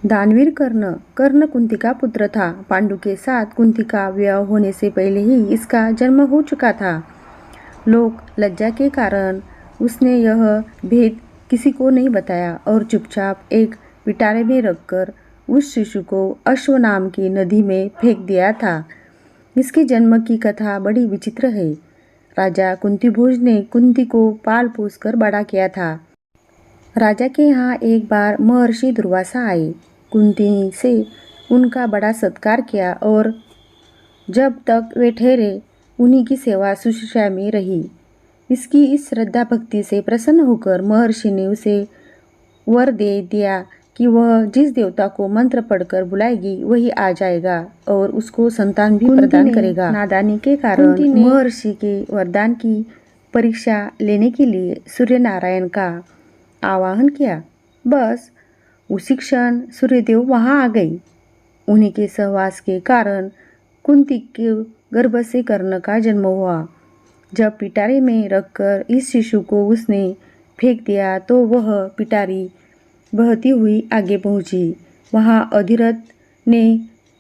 दानवीर कर्ण कर्ण कुंती का पुत्र था। पांडु के साथ कुंती का विवाह होने से पहले ही इसका जन्म हो चुका था। लोक लज्जा के कारण उसने यह भेद किसी को नहीं बताया और चुपचाप एक पिटारे में रखकर उस शिशु को अश्व नाम की नदी में फेंक दिया था। इसके जन्म की कथा बड़ी विचित्र है। राजा कुंतीभोज ने कुंती को पाल पोस कर बड़ा किया था। राजा के यहाँ एक बार महर्षि दुर्वासा आए। कुंती से उनका बड़ा सत्कार किया और जब तक वे ठहरे उन्हीं की सेवा शुश्रूषा में रही। इसकी इस श्रद्धा भक्ति से प्रसन्न होकर महर्षि ने उसे वर दे दिया कि वह जिस देवता को मंत्र पढ़कर बुलाएगी वही आ जाएगा और उसको संतान भी प्रदान करेगा। नादानी के कारण महर्षि के वरदान की परीक्षा लेने के लिए सूर्य नारायण का आवाहन किया। बस उसी क्षण सूर्यदेव वहां आ गए। उन्हीं के सहवास के कारण कुंती के गर्भ से कर्ण का जन्म हुआ। जब पिटारे में रखकर इस शिशु को उसने फेंक दिया तो वह पिटारी बहती हुई आगे पहुंची। वहां अधिरथ ने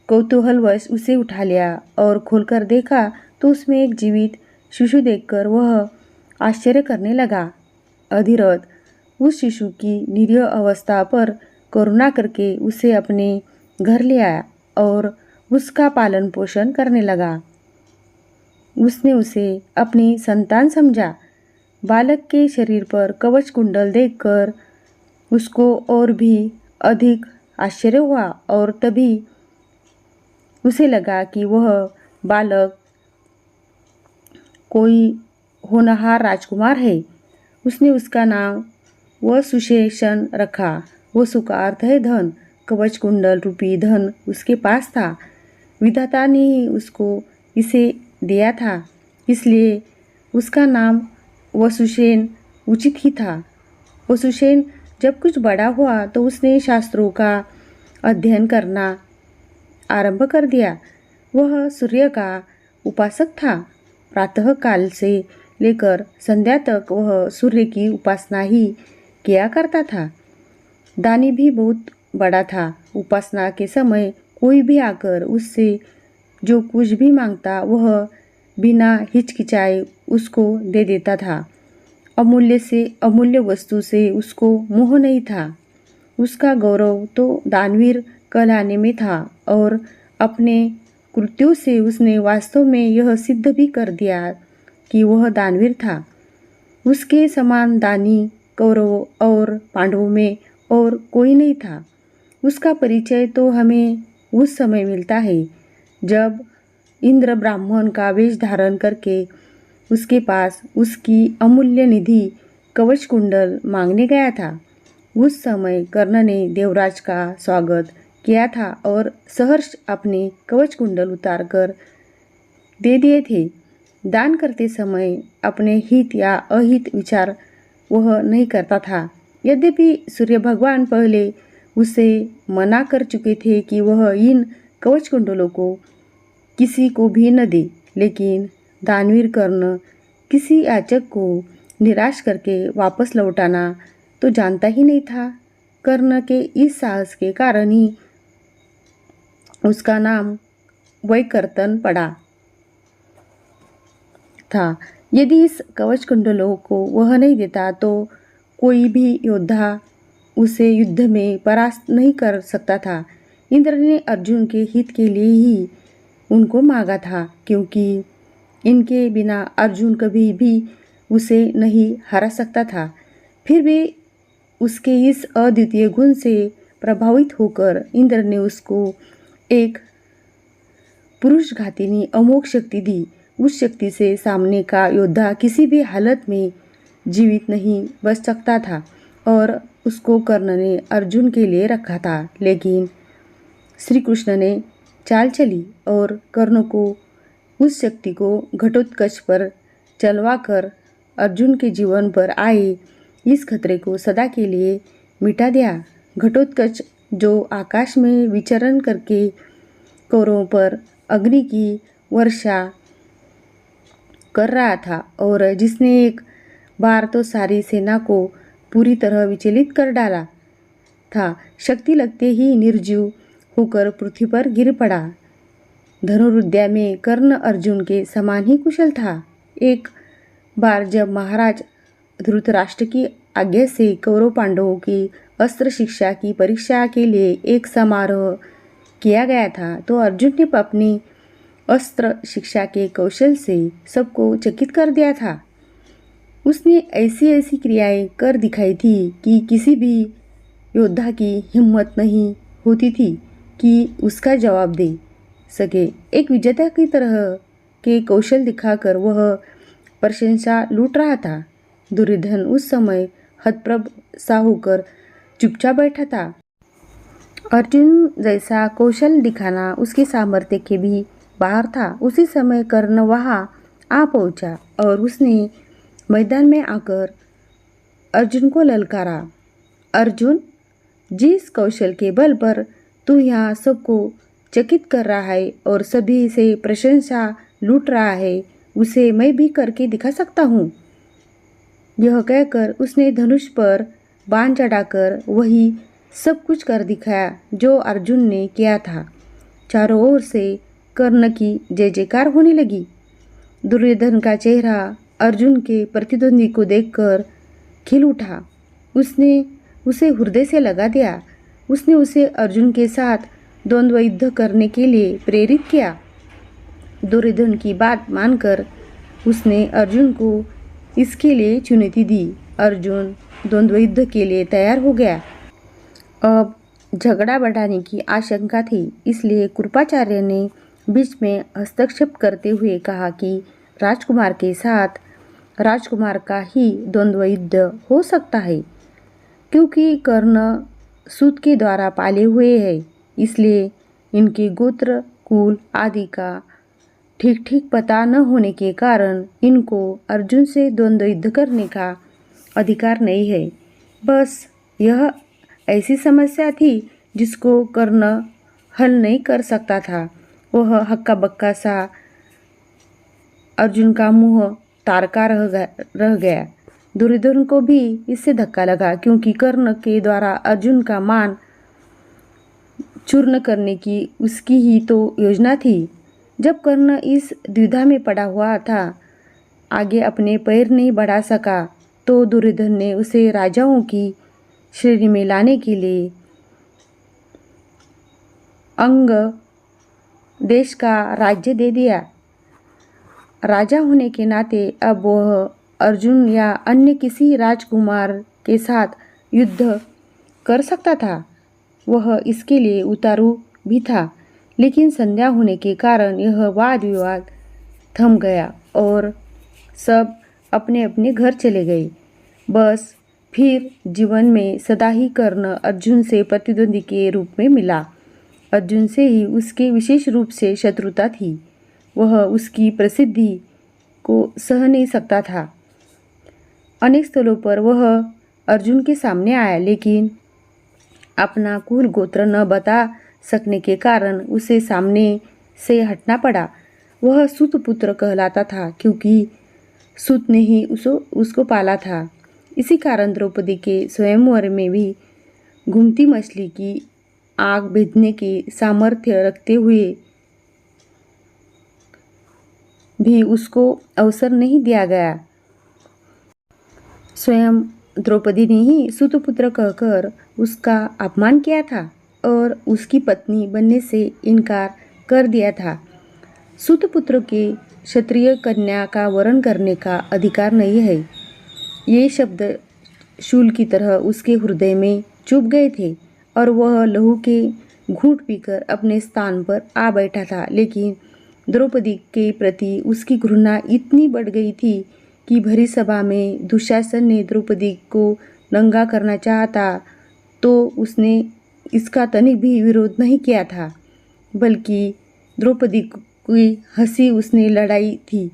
कौतूहलवश उसे उठा लिया और खोलकर देखा तो उसमें एक जीवित शिशु देखकर वह आश्चर्य करने लगा। अधिरथ उस शिशु की निरीह अवस्था पर करुणा करके उसे अपने घर ले आया और उसका पालन पोषण करने लगा। उसने उसे अपनी संतान समझा। बालक के शरीर पर कवच कुंडल देखकर उसको और भी अधिक आश्चर्य हुआ और तभी उसे लगा कि वह बालक कोई होनहार राजकुमार है। उसने उसका नाम वसुशेषण रखा। वसु का अर्थ है धन। कवच कुंडल रूपी धन उसके पास था। विधाता ने ही उसको इसे दिया था, इसलिए उसका नाम वसुसेन उचित ही था। वसुसेन जब कुछ बड़ा हुआ तो उसने शास्त्रों का अध्ययन करना आरंभ कर दिया। वह सूर्य का उपासक था। प्रातः काल से लेकर संध्या तक वह सूर्य की उपासना ही किया करता था। दानी भी बहुत बड़ा था। उपासना के समय कोई भी आकर उससे जो कुछ भी मांगता वह बिना हिचकिचाए उसको दे देता था। अमूल्य से अमूल्य वस्तु से उसको मोह नहीं था। उसका गौरव तो दानवीर कहलाने में था और अपने कृत्यों से उसने वास्तव में यह सिद्ध भी कर दिया कि वह दानवीर था। उसके समान दानी कौरवों और पांडवों में और कोई नहीं था। उसका परिचय तो हमें उस समय मिलता है जब इंद्र ब्राह्मण का वेश धारण करके उसके पास उसकी अमूल्य निधि कवच कुंडल मांगने गया था। उस समय कर्ण ने देवराज का स्वागत किया था और सहर्ष अपने कवच कुंडल उतारकर दे दिए थे। दान करते समय अपने हित या अहित विचार वह नहीं करता था। यद्यपि सूर्य भगवान पहले उसे मना कर चुके थे कि वह इन कवच कुंडलों को किसी को भी न दे, लेकिन दानवीर कर्ण किसी याचक को निराश करके वापस लौटाना तो जानता ही नहीं था। कर्ण के इस साहस के कारण ही उसका नाम वैकर्तन पड़ा था। यदि इस कवच कुंडलों को वह नहीं देता तो कोई भी योद्धा उसे युद्ध में परास्त नहीं कर सकता था। इंद्र ने अर्जुन के हित के लिए ही उनको मांगा था, क्योंकि इनके बिना अर्जुन कभी भी उसे नहीं हरा सकता था। फिर भी उसके इस अद्वितीय गुण से प्रभावित होकर इंद्र ने उसको एक पुरुषघातिनी अमोघ शक्ति दी। उस शक्ति से सामने का योद्धा किसी भी हालत में जीवित नहीं बच सकता था और उसको कर्ण ने अर्जुन के लिए रखा था। लेकिन श्री कृष्ण ने चाल चली और कर्ण को उस शक्ति को घटोत्कच पर चलवाकर अर्जुन के जीवन पर आए इस खतरे को सदा के लिए मिटा दिया। घटोत्कच जो आकाश में विचरण करके कौरवों पर अग्नि की वर्षा कर रहा था और जिसने एक बार तो सारी सेना को पूरी तरह विचलित कर डाला। था, शक्ति लगते ही निर्जीव होकर पृथ्वी पर गिर पड़ा। धनुर्विद्या में कर्ण अर्जुन के समान ही कुशल था। एक बार जब महाराज धृतराष्ट्र की आज्ञा से कौरव पांडवों की अस्त्र शिक्षा की परीक्षा के लिए एक समारोह किया गया था, तो अर्जुन ने अपनी अस्त्र शिक्षा के कौशल से सबको चकित कर दिया था। उसने ऐसी ऐसी क्रियाएं कर दिखाई थी कि किसी भी योद्धा की हिम्मत नहीं होती थी कि उसका जवाब दे सके। एक विजेता की तरह के कौशल दिखाकर वह प्रशंसा लूट रहा था। दुर्योधन उस समय हतप्रभ सा होकर चुपचाप बैठा था। अर्जुन जैसा कौशल दिखाना उसके सामर्थ्य के भी बाहर था। उसी समय कर्ण वहां आ पहुंचा और उसने मैदान में आकर अर्जुन को ललकारा। अर्जुन, जिस कौशल के बल पर तू यहाँ सबको चकित कर रहा है और सभी से प्रशंसा लूट रहा है, उसे मैं भी करके दिखा सकता हूँ। यह कहकर उसने धनुष पर बाण चढ़ाकर वही सब कुछ कर दिखाया जो अर्जुन ने किया था। चारों ओर से कर्ण की जय जयकार होने लगी। दुर्योधन का चेहरा अर्जुन के प्रतिद्वंदी को देखकर खिल उठा। उसने उसे हृदय से लगा दिया। उसने उसे अर्जुन के साथ द्वंद्व युद्ध करने के लिए प्रेरित किया। दुर्योधन की बात मानकर उसने अर्जुन को इसके लिए चुनौती दी। अर्जुन द्वंद्व युद्ध के लिए तैयार हो गया। अब झगड़ा बढ़ाने की आशंका थी, इसलिए कृपाचार्य ने बीच में हस्तक्षेप करते हुए कहा कि राजकुमार के साथ राजकुमार का ही द्वंद्व युद्ध हो सकता है, क्योंकि कर्ण सूत के द्वारा पाले हुए हैं, इसलिए इनके गोत्र कुल आदि का ठीक ठीक पता न होने के कारण इनको अर्जुन से द्वंद्व युद्ध करने का अधिकार नहीं है। बस यह ऐसी समस्या थी जिसको कर्ण हल नहीं कर सकता था। वह हक्का बक्का सा अर्जुन का मुंह तारका रह गया। दुर्योधन को भी इससे धक्का लगा, क्योंकि कर्ण के द्वारा अर्जुन का मान चूर्ण करने की उसकी ही तो योजना थी। जब कर्ण इस द्विधा में पड़ा हुआ था, आगे अपने पैर नहीं बढ़ा सका, तो दुर्योधन ने उसे राजाओं की श्रेणी में लाने के लिए अंग देश का राज्य दे दिया। राजा होने के नाते अब वह अर्जुन या अन्य किसी राजकुमार के साथ युद्ध कर सकता था। वह इसके लिए उतारू भी था, लेकिन संध्या होने के कारण यह वाद विवाद थम गया और सब अपने अपने घर चले गए। बस फिर जीवन में सदा ही कर्ण अर्जुन से प्रतिद्वंदी के रूप में मिला। अर्जुन से ही उसके विशेष रूप से शत्रुता थी। वह उसकी प्रसिद्धि को सह नहीं सकता था। अनेक स्थलों पर वह अर्जुन के सामने आया, लेकिन अपना कुल गोत्र न बता सकने के कारण उसे सामने से हटना पड़ा। वह सूत पुत्र कहलाता था, क्योंकि सूत ने ही उसको पाला था। इसी कारण द्रौपदी के स्वयंवर में भी घूमती मछली की आग भेजने के सामर्थ्य रखते हुए भी उसको अवसर नहीं दिया गया। स्वयं द्रौपदी ने ही सूतपुत्र कहकर उसका अपमान किया था और उसकी पत्नी बनने से इनकार कर दिया था। सूतपुत्र के क्षत्रिय कन्या का वरण करने का अधिकार नहीं है। ये शब्द शूल की तरह उसके हृदय में चुभ गए थे और वह लहू के घूंट पीकर अपने स्थान पर आ बैठा था। लेकिन द्रौपदी के प्रति उसकी घृणा इतनी बढ़ गई थी कि भरी सभा में दुशासन ने द्रौपदी को नंगा करना चाहता तो उसने इसका तनिक भी विरोध नहीं किया था, बल्कि द्रौपदी की हंसी उसने लड़ाई थी।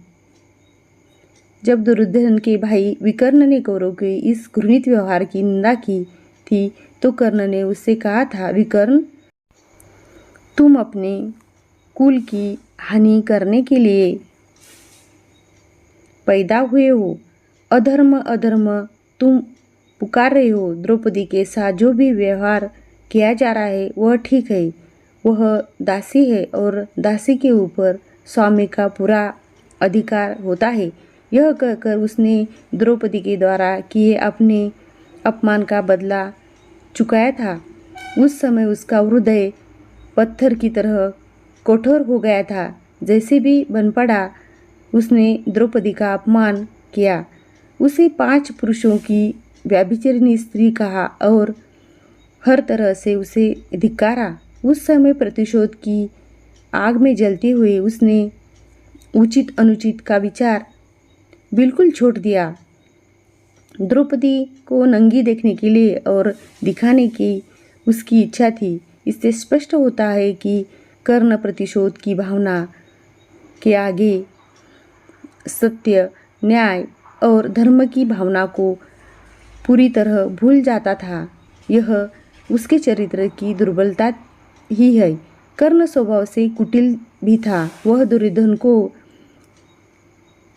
जब दुर्योधन के भाई विकर्ण ने कौरव के इस घृणित व्यवहार की निंदा की थी, तो कर्ण ने उससे कहा था, विकर्ण, तुम अपने कुल की हानि करने के लिए पैदा हुए हो। अधर्म अधर्म तुम पुकार रहे हो। द्रौपदी के साथ जो भी व्यवहार किया जा रहा है वह ठीक है। वह दासी है और दासी के ऊपर स्वामी का पूरा अधिकार होता है। यह कहकर उसने द्रौपदी के द्वारा किए अपने अपमान का बदला चुकाया था। उस समय उसका हृदय पत्थर की तरह कठोर हो गया था। जैसे भी बन पड़ा, उसने द्रौपदी का अपमान किया, उसे 5 पुरुषों की व्यभिचारिणी स्त्री कहा और हर तरह से उसे धिक्कारा। उस समय प्रतिशोध की आग में जलते हुए उसने उचित अनुचित का विचार बिल्कुल छोड़ दिया। द्रौपदी को नंगी देखने के लिए और दिखाने की उसकी इच्छा थी। इससे स्पष्ट होता है कि कर्ण प्रतिशोध की भावना के आगे सत्य, न्याय और धर्म की भावना को पूरी तरह भूल जाता था। यह उसके चरित्र की दुर्बलता ही है। कर्ण स्वभाव से कुटिल भी था। वह दुर्योधन को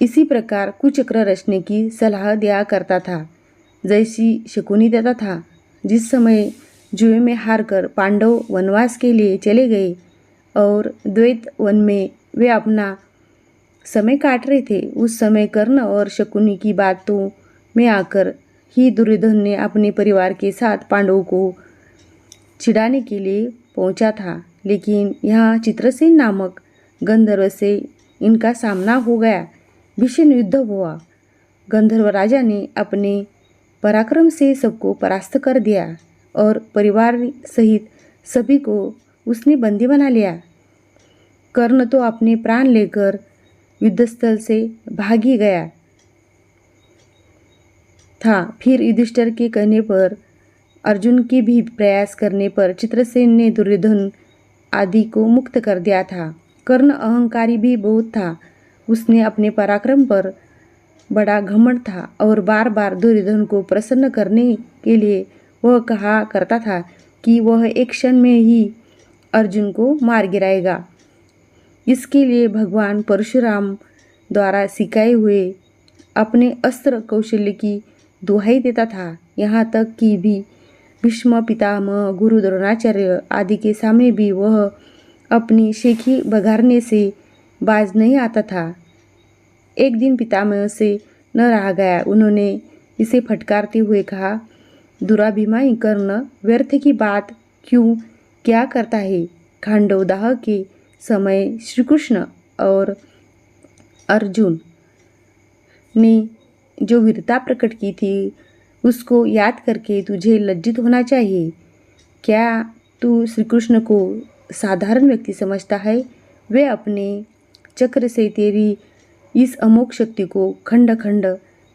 इसी प्रकार कुचक्र रचने की सलाह दिया करता था जैसी शकुनी देता था। जिस समय जुए में हारकर पांडव वनवास के लिए चले गए और द्वैत वन में वे अपना समय काट रहे थे, उस समय कर्ण और शकुनी की बातों में आकर ही दुर्योधन ने अपने परिवार के साथ पांडवों को चिढ़ाने के लिए पहुंचा था। लेकिन यहाँ चित्रसेन नामक गंधर्व से इनका सामना हो गया। भीषण युद्ध हुआ। गंधर्व राजा ने अपने पराक्रम से सबको परास्त कर दिया और परिवार सहित सभी को उसने बंदी बना लिया। कर्ण तो अपने प्राण लेकर युद्धस्थल से भाग ही गया था। फिर युधिष्ठिर के कहने पर, अर्जुन के भी प्रयास करने पर चित्रसेन ने दुर्योधन आदि को मुक्त कर दिया था। कर्ण अहंकारी भी बहुत था। उसने अपने पराक्रम पर बड़ा घमंड था और बार बार दुर्योधन को प्रसन्न करने के लिए वह कहा करता था कि वह एक क्षण में ही अर्जुन को मार गिराएगा। इसके लिए भगवान परशुराम द्वारा सिखाए हुए अपने अस्त्र कौशल्य की दुहाई देता था। यहाँ तक कि भी भीष्म पितामह, गुरु द्रोणाचार्य आदि के सामने भी वह अपनी शेखी बघारने से बाज नहीं आता था। एक दिन पितामह से न रहा गया। उन्होंने इसे फटकारते हुए कहा, दुराभिमानी कर्ण, व्यर्थ की बात क्यों क्या करता है? खांडव दाह के समय श्री कृष्ण और अर्जुन ने जो वीरता प्रकट की थी उसको याद करके तुझे लज्जित होना चाहिए। क्या तू श्री कृष्ण को साधारण व्यक्ति समझता है? वे अपने चक्र से तेरी इस अमोघ शक्ति को खंड खंड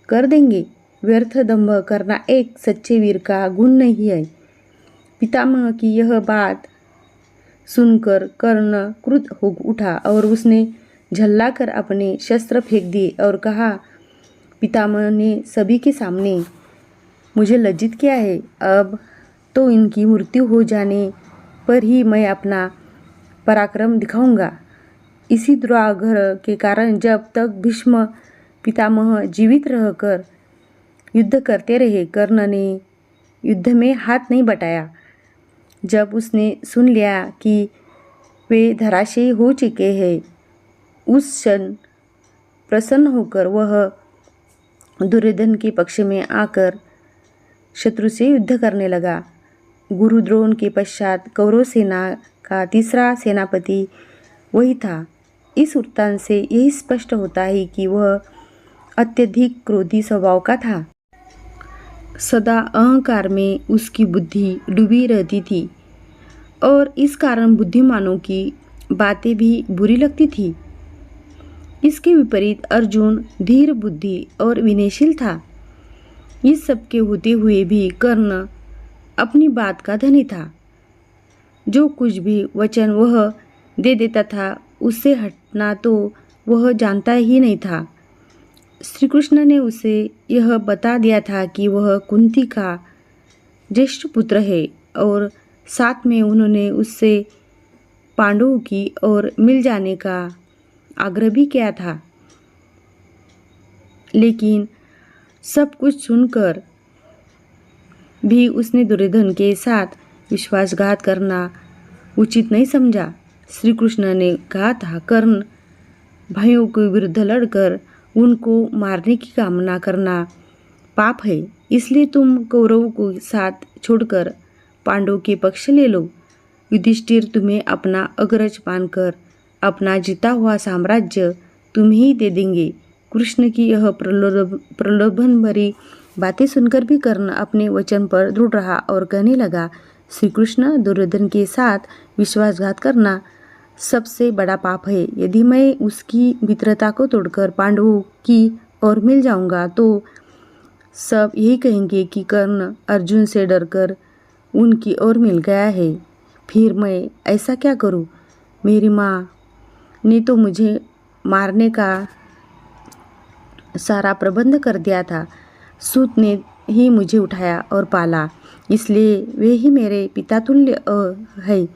कर देंगे। व्यर्थ दंभ करना एक सच्चे वीर का गुण नहीं है। पितामह की यह बात सुनकर कर्ण क्रुद्ध हो उठा और उसने झल्लाकर अपने शस्त्र फेंक दिए और कहा, पितामह ने सभी के सामने मुझे लज्जित किया है। अब तो इनकी मृत्यु हो जाने पर ही मैं अपना पराक्रम दिखाऊंगा। इसी दुराग्रह के कारण जब तक भीष्म पितामह जीवित रहकर युद्ध करते रहे, कर्ण ने युद्ध में हाथ नहीं बटाया। जब उसने सुन लिया कि वे धराशायी हो चुके हैं, उस क्षण प्रसन्न होकर वह दुर्योधन के पक्ष में आकर शत्रु से युद्ध करने लगा। गुरु द्रोण के पश्चात कौरव सेना का तीसरा सेनापति वही था। इस वृत्तांत से यही स्पष्ट होता है कि वह अत्यधिक क्रोधी स्वभाव का था। सदा अहंकार में उसकी बुद्धि डूबी रहती थी और इस कारण बुद्धिमानों की बातें भी बुरी लगती थी। इसके विपरीत अर्जुन धीर बुद्धि और विनयशील था। इस सब के होते हुए भी कर्ण अपनी बात का धनी था। जो कुछ भी वचन वह दे देता था उससे हटना तो वह जानता ही नहीं था। श्री कृष्ण ने उसे यह बता दिया था कि वह कुंती का ज्येष्ठ पुत्र है और साथ में उन्होंने उससे पांडवों की ओर मिल जाने का आग्रह भी किया था। लेकिन सब कुछ सुनकर भी उसने दुर्योधन के साथ विश्वासघात करना उचित नहीं समझा। श्री कृष्ण ने कहा था, कर्ण भाइयों के विरुद्ध लड़कर उनको मारने की कामना करना पाप है, इसलिए तुम कौरवों को साथ छोड़कर पांडवों के पक्ष ले लो। युधिष्ठिर तुम्हें अपना अग्रज मानकर अपना जीता हुआ साम्राज्य तुम्हें ही दे देंगे। कृष्ण की यह प्रलोभन भरी बातें सुनकर भी कर्ण अपने वचन पर दृढ़ रहा और कहने लगा, श्री कृष्ण, दुर्योधन के साथ विश्वासघात करना सबसे बड़ा पाप है। यदि मैं उसकी मित्रता को तोड़कर पांडवों की ओर मिल जाऊंगा तो सब यही कहेंगे कि कर्ण अर्जुन से डरकर उनकी ओर मिल गया है। फिर मैं ऐसा क्या करूं? मेरी माँ ने तो मुझे मारने का सारा प्रबंध कर दिया था। सूत ने ही मुझे उठाया और पाला, इसलिए वे ही मेरे पिता तुल्य है।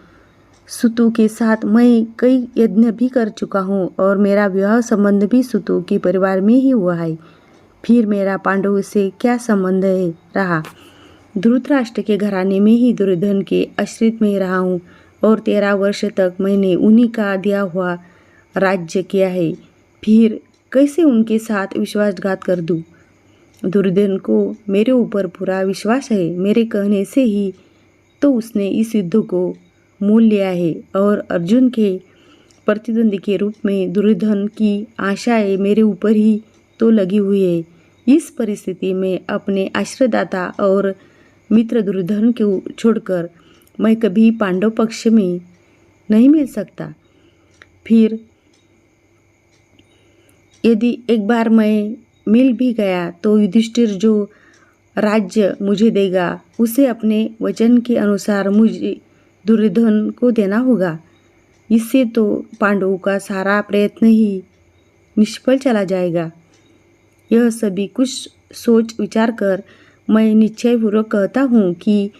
सुतु के साथ मैं कई यज्ञ भी कर चुका हूँ और मेरा विवाह संबंध भी सुतु के परिवार में ही हुआ है। फिर मेरा पांडवों से क्या संबंध है रहा? धृतराष्ट्र के घराने में ही दुर्योधन के आश्रित में रहा हूँ और 13 वर्ष तक मैंने उन्हीं का दिया हुआ राज्य किया है। फिर कैसे उनके साथ विश्वासघात कर दूँ? दुर्योधन को मेरे ऊपर पूरा विश्वास है। मेरे कहने से ही तो उसने इस युद्ध को मोल लिया है और अर्जुन के प्रतिद्वंदी के रूप में दुर्योधन की आशाएं मेरे ऊपर ही तो लगी हुई है। इस परिस्थिति में अपने आश्रयदाता और मित्र दुर्योधन को छोड़कर मैं कभी पांडव पक्ष में नहीं मिल सकता। फिर यदि एक बार मैं मिल भी गया तो युधिष्ठिर जो राज्य मुझे देगा उसे अपने वचन के अनुसार मुझे दुर्योधन को देना होगा। इससे तो पांडवों का सारा प्रयत्न ही निष्फल चला जाएगा। यह सभी कुछ सोच विचार कर मैं निश्चयपूर्वक कहता हूँ कि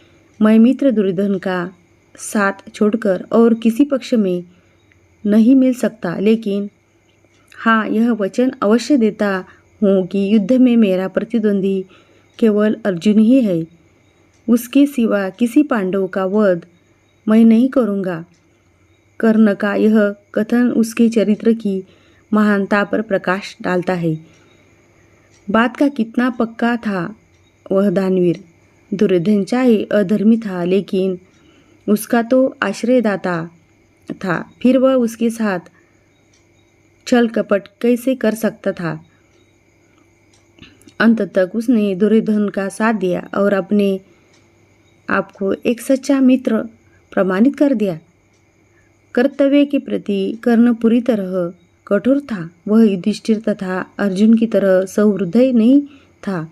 मैं मित्र दुर्योधन का साथ छोड़कर और किसी पक्ष में नहीं मिल सकता। लेकिन हाँ, यह वचन अवश्य देता हूँ कि युद्ध में मेरा प्रतिद्वंदी केवल अर्जुन ही है। उसके सिवा किसी पांडव का वध मैं नहीं करूँगा। कर्ण का यह कथन उसके चरित्र की महानता पर प्रकाश डालता है। बात का कितना पक्का था वह दानवीर। दुर्योधन चाहे अधर्मी था लेकिन उसका तो आश्रयदाता था। फिर वह उसके साथ छल कपट कैसे कर सकता था? अंत तक उसने दुर्योधन का साथ दिया और अपने आप को एक सच्चा मित्र प्रमाणित कर दिया। कर्तव्य के प्रति कर्ण पूरी तरह कठोर था। वह युधिष्ठिर तथा अर्जुन की तरह सहृदय नहीं था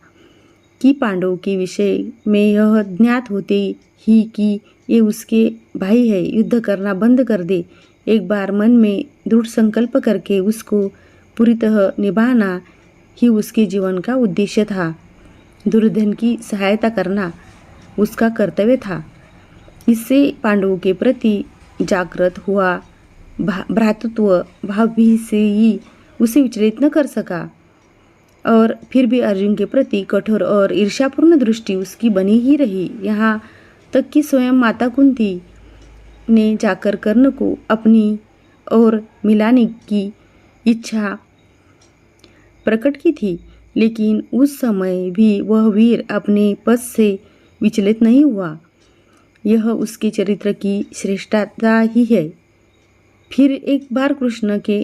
कि पांडवों के विषय में यह ज्ञात होते ही कि ये उसके भाई है युद्ध करना बंद कर दे। एक बार मन में दृढ़ संकल्प करके उसको पूरी तरह निभाना ही उसके जीवन का उद्देश्य था। दुर्योधन की सहायता करना उसका कर्तव्य था। इससे पांडवों के प्रति जागृत हुआ भ्रातृत्व भाव भी से ही उसे विचलित न कर सका और फिर भी अर्जुन के प्रति कठोर और ईर्ष्यापूर्ण दृष्टि उसकी बनी ही रही। यहाँ तक कि स्वयं माता कुंती ने जाकर कर्ण को अपनी ओर मिलाने की इच्छा प्रकट की थी, लेकिन उस समय भी वह वीर अपने पद से विचलित नहीं हुआ। यह उसके चरित्र की श्रेष्ठता ही है। फिर एक बार कृष्ण के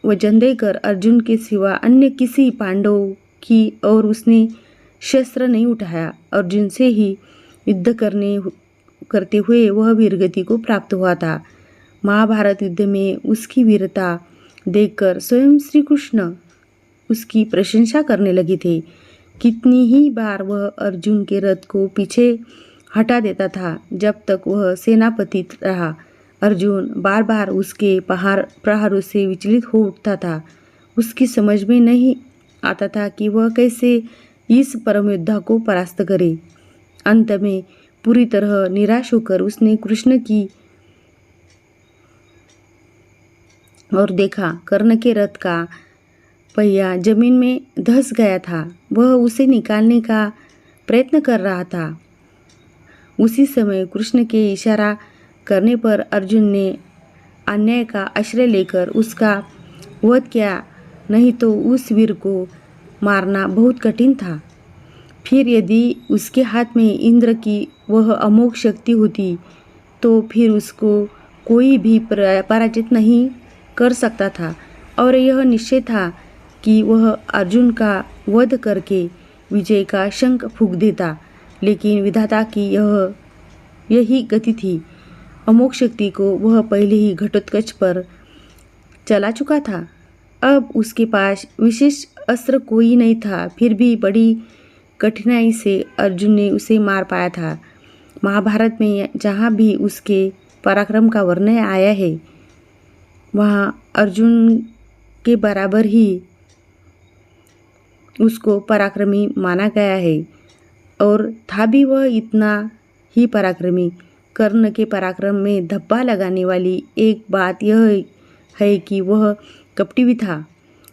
वचन देकर अर्जुन के सिवा अन्य किसी पांडव की और उसने शस्त्र नहीं उठाया। अर्जुन से ही युद्ध करते हुए वह वीरगति को प्राप्त हुआ था। महाभारत युद्ध में उसकी वीरता देखकर स्वयं श्री कृष्ण उसकी प्रशंसा करने लगे थे। कितनी ही बार वह अर्जुन के रथ को पीछे हटा देता था जब तक वह सेनापति रहा। अर्जुन बार बार उसके प्रहारों से विचलित हो उठता था। उसकी समझ में नहीं आता था कि वह कैसे इस परम योद्धा को परास्त करे। अंत में पूरी तरह निराश होकर उसने कृष्ण की और देखा। कर्ण के रथ का पहिया जमीन में धंस गया था। वह उसे निकालने का प्रयत्न कर रहा था। उसी समय कृष्ण के इशारा करने पर अर्जुन ने अन्याय का आश्रय लेकर उसका वध किया, नहीं तो उस वीर को मारना बहुत कठिन था। फिर यदि उसके हाथ में इंद्र की वह अमोघ शक्ति होती तो फिर उसको कोई भी पराजित नहीं कर सकता था, और यह निश्चय था कि वह अर्जुन का वध करके विजय का शंख फूंक देता। लेकिन विधाता की यही गति थी। अमोघ शक्ति को वह पहले ही घटोत्कच पर चला चुका था। अब उसके पास विशेष अस्त्र कोई नहीं था, फिर भी बड़ी कठिनाई से अर्जुन ने उसे मार पाया था। महाभारत में जहाँ भी उसके पराक्रम का वर्णन आया है, वहाँ अर्जुन के बराबर ही उसको पराक्रमी माना गया है, और था भी वह इतना ही पराक्रमी। कर्ण के पराक्रम में धब्बा लगाने वाली एक बात यह है कि वह कपटी भी था।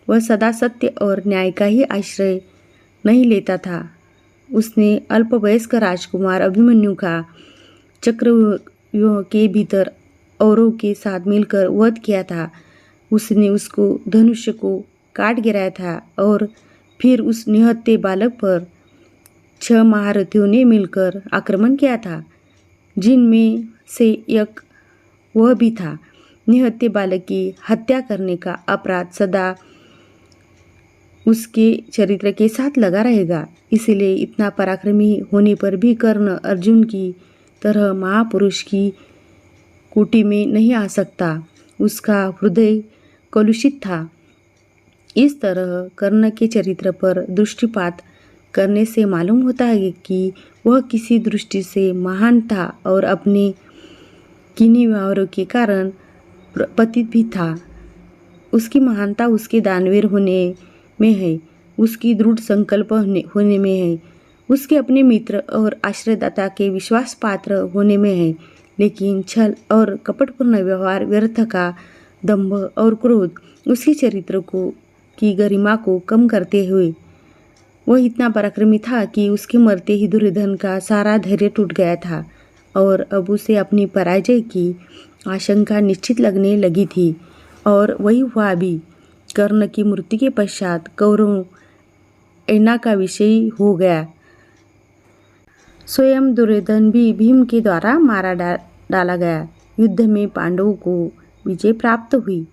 वह सदा सत्य और न्याय का ही आश्रय नहीं लेता था। उसने अल्पवयस्क राजकुमार अभिमन्यु का चक्रव्यूह के भीतर औरों के साथ मिलकर वध किया था। उसने उसको धनुष्य को काट गिराया था, और फिर उस निहत्थे बालक पर 6 महारथियों ने मिलकर आक्रमण किया था, जिनमें से एक वह भी था। निहत्थे बालक की हत्या करने का अपराध सदा उसके चरित्र के साथ लगा रहेगा। इसलिए इतना पराक्रमी होने पर भी कर्ण अर्जुन की तरह महापुरुष की कोटि में नहीं आ सकता। उसका हृदय कलुषित था। इस तरह कर्ण के चरित्र पर दृष्टिपात करने से मालूम होता है कि वह किसी दृष्टि से महान था और अपने किन्ही व्यवहारों के कारण पतित भी था। उसकी महानता उसके दानवीर होने में है, उसकी दृढ़ संकल्प होने में है, उसके अपने मित्र और आश्रयदाता के विश्वास पात्र होने में है। लेकिन छल और कपटपूर्ण व्यवहार, व्यर्थ का दंभ और क्रोध उसके चरित्र की गरिमा को कम करते हुए वह इतना पराक्रमी था कि उसके मरते ही दुर्योधन का सारा धैर्य टूट गया था, और अब उसे अपनी पराजय की आशंका निश्चित लगने लगी थी। और वही हुआ भी। कर्ण की मृत्यु के पश्चात कौरवों ऐना का विषय हो गया। स्वयं दुर्योधन भी भीम के द्वारा मारा डाला गया। युद्ध में पांडवों को विजय प्राप्त हुई।